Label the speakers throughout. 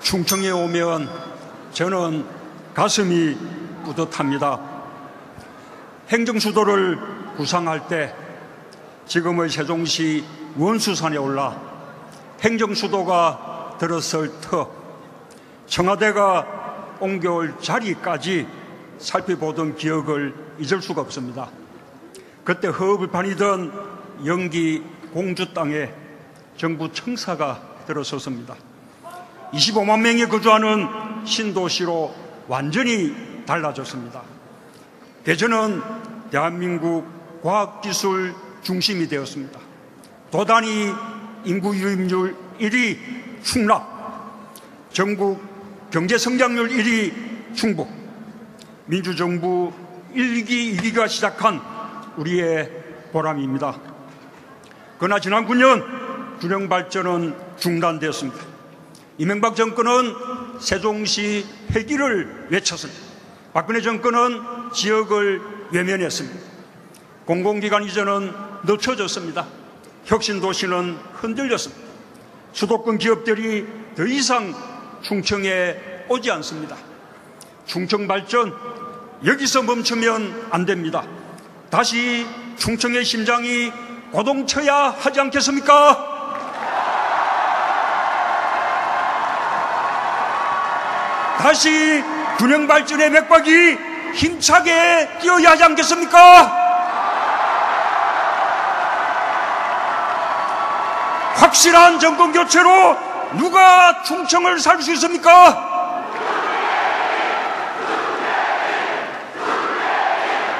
Speaker 1: 충청에 오면 저는 가슴이 뿌듯합니다. 행정수도를 구상할 때 지금의 세종시 원수산에 올라 행정수도가 들었을 터 청와대가 옮겨올 자리까지 살펴보던 기억을 잊을 수가 없습니다. 그때 허허벌판이던 영기 공주 땅에 정부 청사가 들어섰습니다. 25만 명이 거주하는 신도시로 완전히 달라졌습니다. 대전은 대한민국 과학기술 중심이 되었습니다. 도단위 인구 유입률 1위 충남, 전국 경제성장률 1위 충북, 민주정부 1기, 2기가 시작한 우리의 보람입니다. 그러나 지난 9년 균형발전은 중단되었습니다. 이명박 정권은 세종시 폐기를 외쳤습니다. 박근혜 정권은 지역을 외면했습니다. 공공기관 이전은 늦춰졌습니다. 혁신도시는 흔들렸습니다. 수도권 기업들이 더 이상 충청에 오지 않습니다. 충청발전 여기서 멈추면 안 됩니다. 다시 충청의 심장이 고동쳐야 하지 않겠습니까? 다시 균형발전의 맥박이 힘차게 뛰어야 하지 않겠습니까? 확실한 정권교체로 누가 충청을 살 수 있습니까?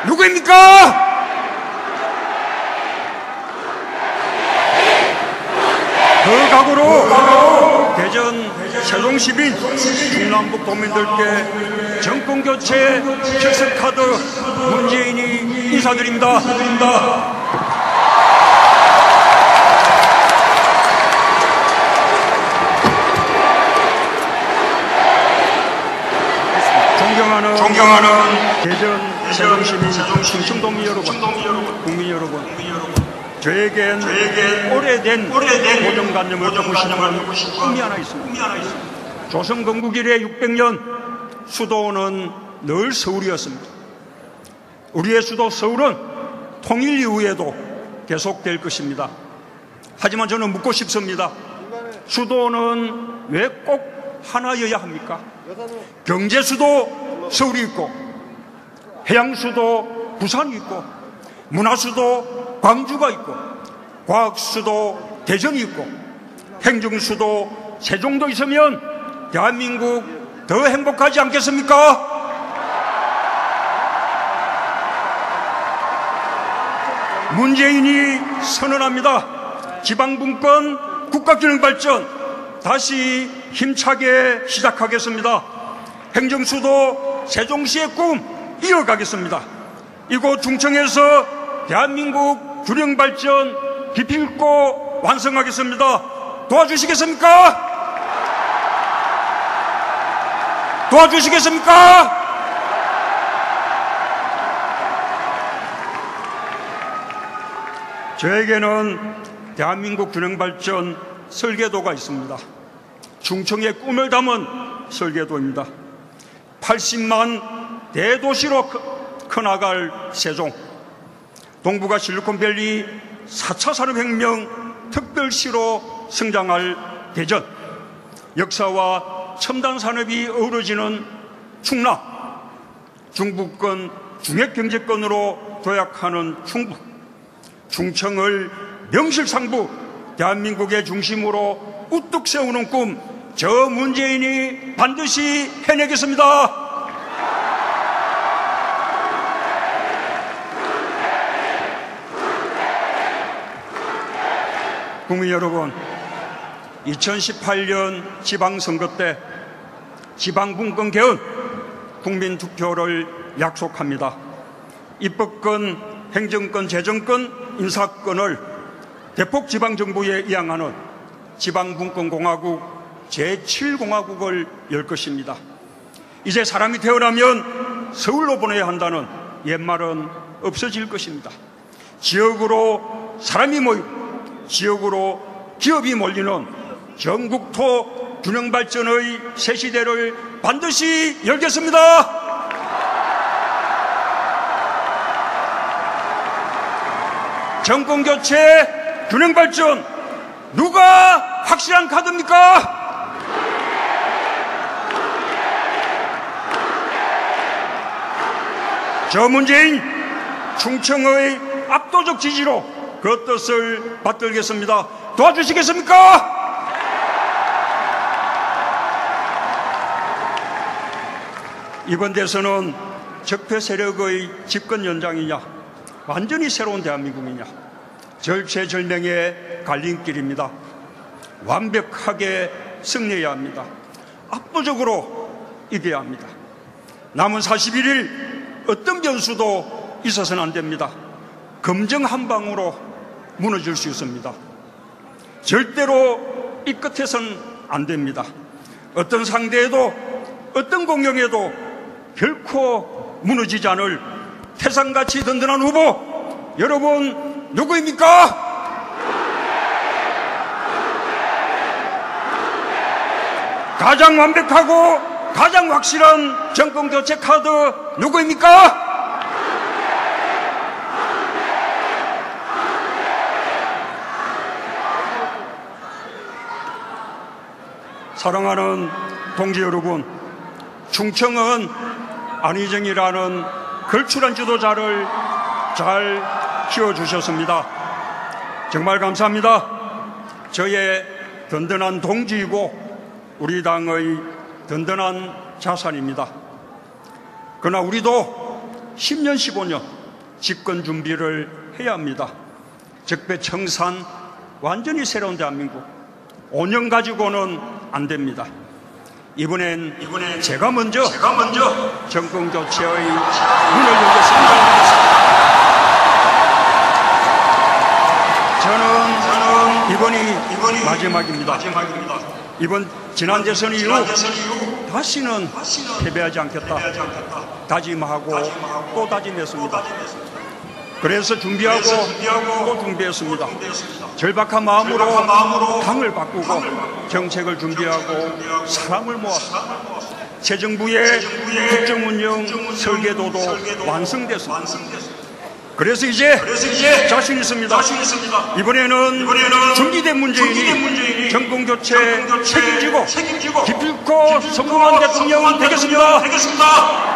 Speaker 1: 누구입니까? 그 각오로 대전 세종시민 중남북 도민들께 정권교체 필수카드 문재인이 인사드립니다. 존경하는 대전 세종시민 충청도민 여러분, 국민 여러분, 저에겐 오래된 고정관념을 보시는 꿈이 하나 있습니다. 조선 건국 이래 600년 수도는 늘 서울이었습니다. 우리의 수도 서울은 통일 이후에도 계속될 것입니다. 하지만 저는 묻고 싶습니다. 수도는 왜 꼭 하나여야 합니까? 경제수도 서울이 있고, 해양수도 부산이 있고, 문화수도 광주가 있고, 과학수도 대전이 있고, 행정수도 세종도 있으면 대한민국 더 행복하지 않겠습니까? 문재인이 선언합니다. 지방분권 국가균형발전 다시 힘차게 시작하겠습니다. 행정수도 세종시의 꿈 이어가겠습니다. 이곳 충청에서 대한민국 균형발전 기필코 완성하겠습니다. 도와주시겠습니까? 도와주시겠습니까? 저에게는 대한민국 균형발전 설계도가 있습니다. 충청의 꿈을 담은 설계도입니다. 80만 대도시로 커나갈 세종, 동부가 실리콘밸리 4차 산업혁명 특별시로 성장할 대전, 역사와 첨단 산업이 어우러지는 충남, 중부권 중핵경제권으로 도약하는 충북, 충청을 명실상부 대한민국의 중심으로 우뚝 세우는 꿈, 저 문재인이 반드시 해내겠습니다. 국민 여러분, 2018년 지방선거 때 지방분권 개헌 국민투표를 약속합니다. 입법권, 행정권, 재정권, 인사권을 대폭 지방정부에 이양하는 지방분권공화국 제7공화국을 열 것입니다. 이제 사람이 태어나면 서울로 보내야 한다는 옛말은 없어질 것입니다. 지역으로 사람이 모이고 지역으로 기업이 몰리는 전국토 균형 발전의 새 시대를 반드시 열겠습니다. 정권 교체, 균형 발전, 누가 확실한 카드입니까? 저 문재인 충청의 압도적 지지로 그 뜻을 받들겠습니다. 도와주시겠습니까? 이번 대선은 적폐 세력의 집권 연장이냐, 완전히 새로운 대한민국이냐, 절체절명의 갈림길입니다. 완벽하게 승리해야 합니다. 압도적으로 이겨야 합니다. 남은 41일 어떤 변수도 있어서는 안 됩니다. 검정 한 방으로 무너질 수 있습니다. 절대로 이 끝에선 안 됩니다. 어떤 상대에도 어떤 공격에도 결코 무너지지 않을 태산같이 든든한 후보, 여러분 누구입니까? 가장 완벽하고 가장 확실한 정권 교체 카드 누구입니까? 사랑하는 동지 여러분, 충청은 안희정이라는 걸출한 지도자를 잘 키워주셨습니다. 정말 감사합니다. 저의 든든한 동지이고 우리 당의 든든한 자산입니다. 그러나 우리도 10년, 15년 집권 준비를 해야 합니다. 적폐청산, 완전히 새로운 대한민국 5년 가지고는 안 됩니다. 이번엔 제가 먼저 정권 교체의 문을 열겠습니다. 저는 이번이 마지막입니다. 이번 지난 대선 이후 다시는 패배하지 않겠다 다짐하고 또 다짐했습니다. 그래서 준비하고 또 준비했습니다. 절박한 마음으로 당을 바꾸고 정책을 준비하고 사람을 모았습니다. 새 정부의 국정운영 설계도도 완성됐습니다. 그래서 이제 자신 있습니다. 이번에는 준비된 문재인이 정권 교체 책임지고 기필코 성공한 대통령 되겠습니다.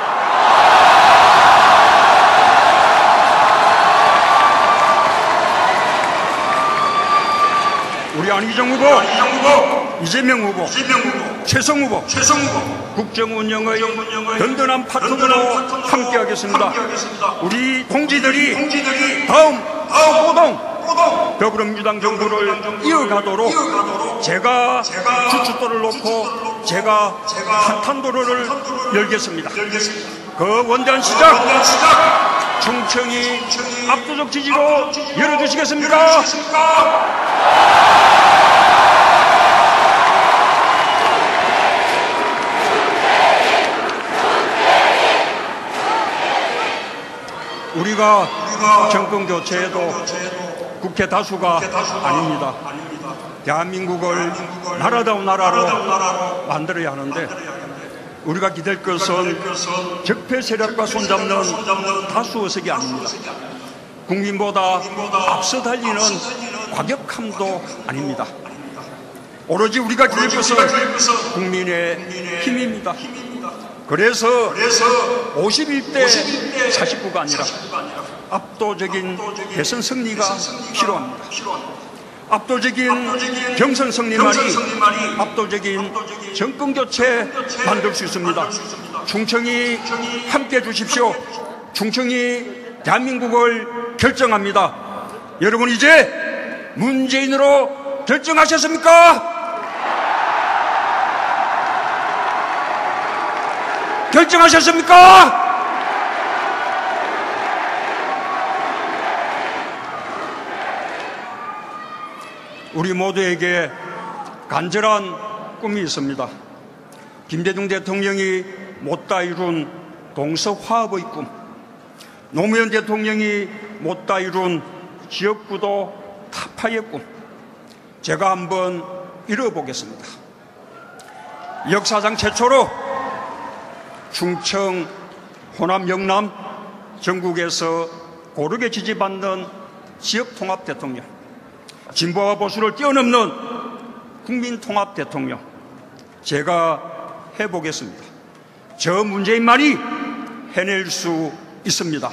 Speaker 1: 우리 안희정 후보, 이재명 후보, 최성 후보, 국정운영의 든든한 파트너로 함께하겠습니다. 우리 동지들이 다음 호동 더불어민주당 정부를 이어가도록 제가 주춧돌을 놓고 제가 한탄도로를 열겠습니다. 그 원대한 시작 충청이 압도적 지지로 열어주시겠습니까? 우리가 정권 교체해도 국회 다수가 아닙니다. 대한민국을 나라다운 나라로 만들어야 하는데 우리가 기댈 것은 적폐 세력과 손잡는 다수 의석이 아닙니다. 국민보다 앞서 달리는 과격함도 아닙니다. 오로지 우리가 기댈 것은 국민의 힘입니다. 그래서 51대 49가 아니라 압도적인 대선 승리가 필요합니다. 압도적인 경선 승리만이 압도적인 정권 교체 만들 수 있습니다. 충청이 함께 해주십시오. 충청이 대한민국을 결정합니다. 여러분 이제 문재인으로 결정하셨습니까? 결정하셨습니까? 우리 모두에게 간절한 꿈이 있습니다. 김대중 대통령이 못다 이룬 동서화합의 꿈, 노무현 대통령이 못다 이룬 지역구도 타파의 꿈, 제가 한번 이뤄보겠습니다. 역사상 최초로 충청, 호남, 영남 전국에서 고르게 지지받는 지역통합 대통령, 진보와 보수를 뛰어넘는 국민통합 대통령, 제가 해보겠습니다. 저 문재인만이 해낼 수 있습니다.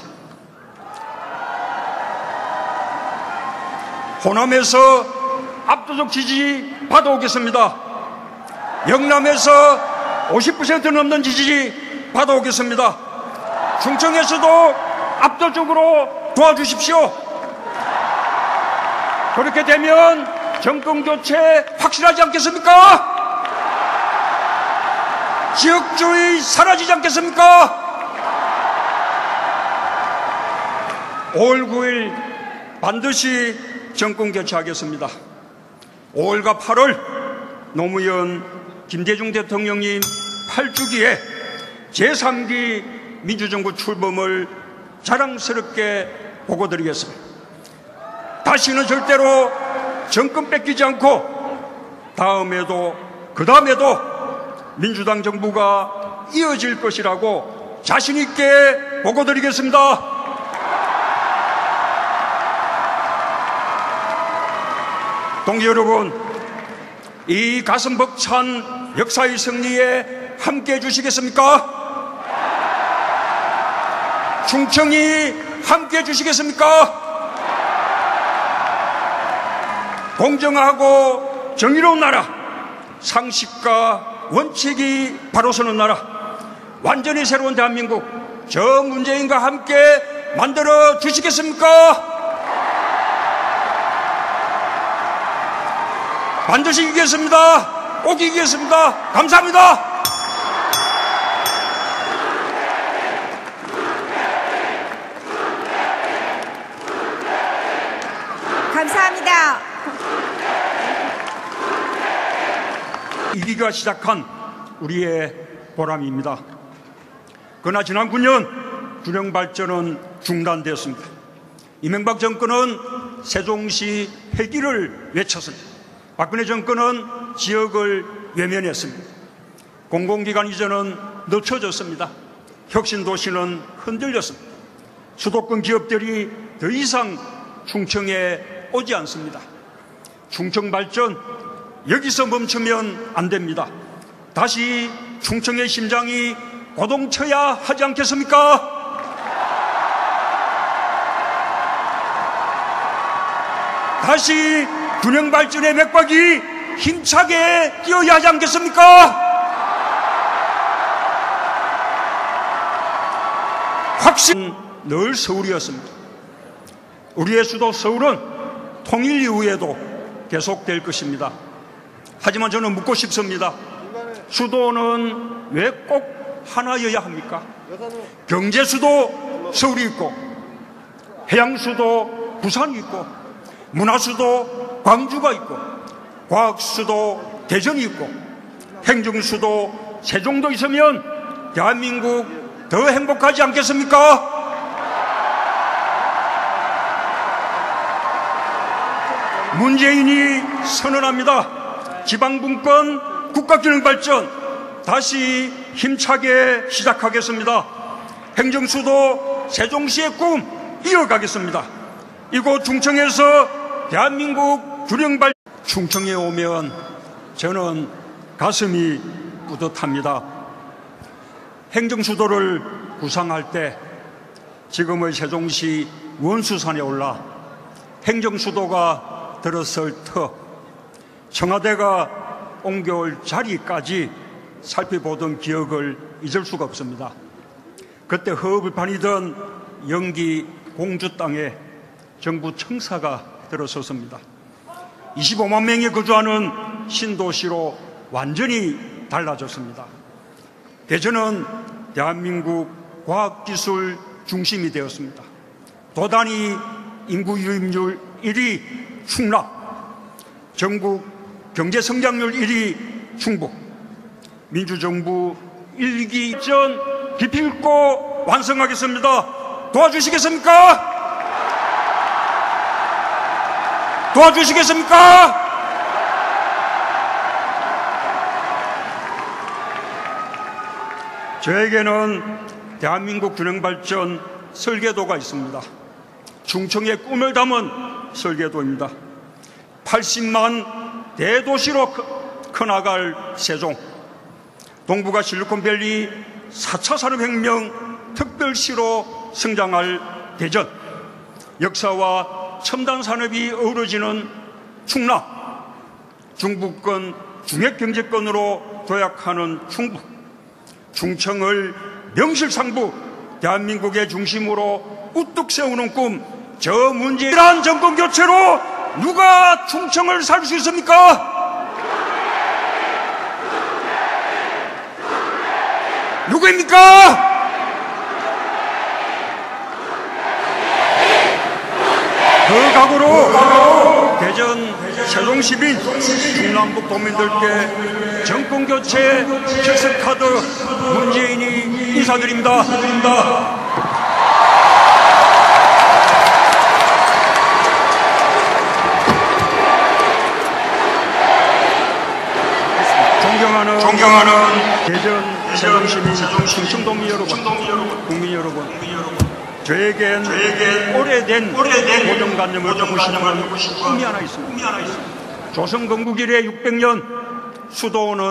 Speaker 1: 호남에서 압도적 지지 받아오겠습니다. 영남에서 50% 넘는 지지 받아오겠습니다. 충청에서도 압도적으로 도와주십시오. 그렇게 되면 정권교체 확실하지 않겠습니까? 지역주의 사라지지 않겠습니까? 5월 9일 반드시 정권교체하겠습니다. 5월과 8월 노무현 김대중 대통령님 8주기에 제3기 민주정부 출범을 자랑스럽게 보고드리겠습니다. 다시는 절대로 정권 뺏기지 않고 다음에도 그 다음에도 민주당 정부가 이어질 것이라고 자신있게 보고드리겠습니다. 동지 여러분, 이 가슴 벅찬 역사의 승리에 함께해 주시겠습니까? 충청이 함께해 주시겠습니까? 공정하고 정의로운 나라, 상식과 원칙이 바로 서는 나라, 완전히 새로운 대한민국, 저 문재인과 함께 만들어 주시겠습니까? 반드시 이기겠습니다. 꼭 이기겠습니다. 감사합니다.
Speaker 2: 감사합니다.
Speaker 1: 이기가 시작한 우리의 보람입니다. 그러나 지난 9년 균형 발전은 중단되었습니다. 이명박 정권은 세종시 폐기를 외쳤습니다. 박근혜 정권은 지역을 외면했습니다. 공공기관 이전은 늦춰졌습니다. 혁신도시는 흔들렸습니다. 수도권 기업들이 더 이상 충청에 오지 않습니다. 충청 발전 여기서 멈추면 안 됩니다. 다시 충청의 심장이 고동쳐야 하지 않겠습니까? 다시 균형 발전의 맥박이 힘차게 뛰어야 하지 않겠습니까? 확신 늘 서울이었습니다. 우리의 수도 서울은 통일 이후에도 계속될 것입니다. 하지만 저는 묻고 싶습니다. 수도는 왜 꼭 하나여야 합니까? 경제수도 서울이 있고, 해양수도 부산이 있고, 문화수도 광주가 있고, 과학수도 대전이 있고, 행정수도 세종도 있으면 대한민국 더 행복하지 않겠습니까? 문재인이 선언합니다. 지방분권 국가균형발전 다시 힘차게 시작하겠습니다. 행정수도 세종시의 꿈 이어가겠습니다. 이곳 충청에서 대한민국 균형발전, 충청에 오면 저는 가슴이 뿌듯합니다. 행정수도를 구상할 때 지금의 세종시 원수산에 올라 행정수도가 들어설 터, 청와대가 옮겨올 자리까지 살펴보던 기억을 잊을 수가 없습니다. 그때 허허벌판이던 영기 공주 땅에 정부 청사가 들어섰습니다. 25만 명이 거주하는 신도시로 완전히 달라졌습니다. 대전은 대한민국 과학기술 중심이 되었습니다. 도단위 인구 유입률 1위 충남, 전국 경제성장률 1위 충북, 민주정부 1기 전 기필코 완성하겠습니다. 도와주시겠습니까? 도와주시겠습니까? 저에게는 대한민국 균형발전 설계도가 있습니다. 충청의 꿈을 담은 설계도입니다. 80만 대도시로 커나갈 세종, 동북아 실리콘밸리 4차 산업혁명 특별시로 성장할 대전, 역사와 첨단 산업이 어우러지는 충남, 중부권 중핵경제권으로 도약하는 충북, 충청을 명실상부 대한민국의 중심으로 우뚝 세우는 꿈, 저 문재인 정권 교체로 누가 충청을 살 수 있습니까? 누구입니까? 그 각오로 대전 세종시민 중남북 도민들께 정권교체 즉석카드 문재인이 인사드립니다. 존경하는 대전 세종시민 충청도민 여러분, 국민 여러분, 저에겐 오래된 고정관념을 부시는 꿈이 하나 있습니다. 조선 건국 이래 600년 수도원은